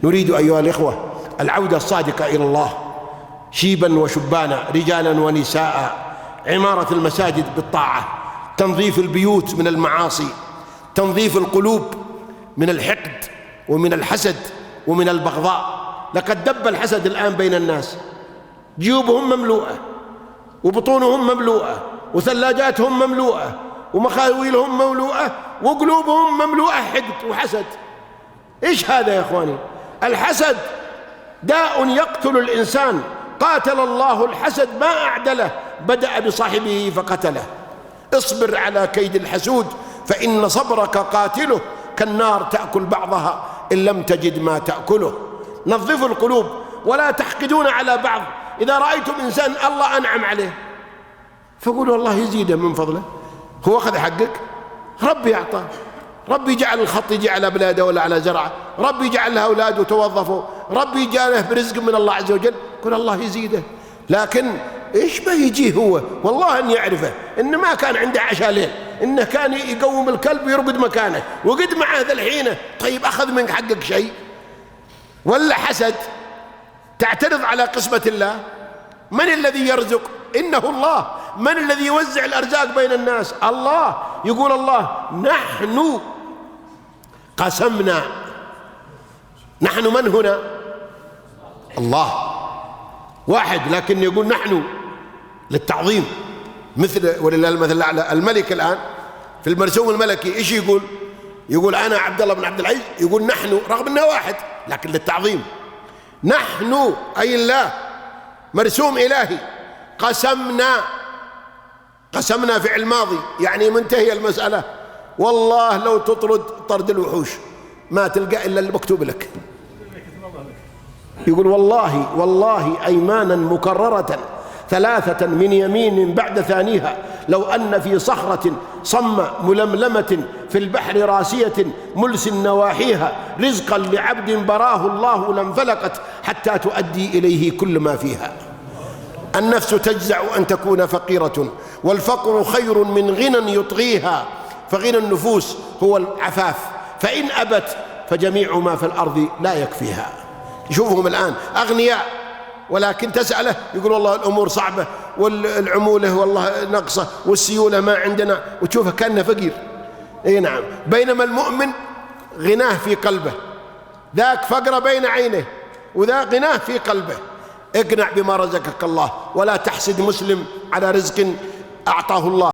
نريد أيها الإخوة العودة الصادقة إلى الله، شيبا وشبانا، رجالا ونساء، عمارة المساجد بالطاعة، تنظيف البيوت من المعاصي، تنظيف القلوب من الحقد ومن الحسد ومن البغضاء. لقد دب الحسد الآن بين الناس، جيوبهم مملوءة وبطونهم مملوءة وثلاجاتهم مملوءة ومخاويلهم مملوءة وقلوبهم مملوءة حقد وحسد. إيش هذا يا إخواني؟ الحسد داء يقتل الإنسان، قاتل الله الحسد ما أعدله، بدأ بصاحبه فقتله. اصبر على كيد الحسود فإن صبرك قاتله، كالنار تأكل بعضها إن لم تجد ما تأكله. نظفوا القلوب ولا تحقدون على بعض. إذا رأيتم إنسان الله أنعم عليه فقولوا الله يزيده من فضله، هو أخذ حقك، ربي أعطاه، ربي جعل الخط يجي على بلاده ولا على زرعه، ربي جعل لها أولاد وتوظفوا، ربي جاله برزق من الله عز وجل، قل الله يزيده. لكن إيش ما يجيه هو والله أن يعرفه إن ما كان عنده عشاء ليل، إنه كان يقوم الكلب ويرقد مكانه وقد معه ذا الحين. طيب أخذ منك حقك شيء؟ ولا حسد تعترض على قسمة الله؟ من الذي يرزق؟ إنه الله. من الذي يوزع الأرزاق بين الناس؟ الله. يقول الله نحن قسمنا. نحن من هنا؟ الله واحد، لكن يقول نحن للتعظيم، مثل ولله المثل الأعلى. الملك الآن في المرسوم الملكي إيش يقول؟ يقول أنا عبد الله بن عبد العزيز، يقول نحن رغم أنه واحد لكن للتعظيم. نحن أي الله، مرسوم إلهي. قسمنا، قسمنا فعل ماضي يعني منتهي المسألة. والله لو تطرد طرد الوحوش ما تلقى إلا اللي مكتوب لك. يقول والله أيمانا مكررة ثلاثة من يمين بعد ثانيها، لو أن في صخرة صم ململمة في البحر راسية ملس نواحيها رزقا لعبد براه الله لانفلقت حتى تؤدي إليه كل ما فيها. النفس تجزع أن تكون فقيرة، والفقر خير من غنى يطغيها، فغنى النفوس هو العفاف، فإن أبت فجميع ما في الأرض لا يكفيها. شوفهم الآن أغنياء ولكن تسأله يقول والله الأمور صعبة والعمولة والله نقصة والسيولة ما عندنا، وتشوفه كأنه فقير. اي نعم. بينما المؤمن غناه في قلبه، ذاك فقر بين عينه وذا غناه في قلبه. اقنع بما رزقك الله ولا تحسد مسلم على رزق أعطاه الله.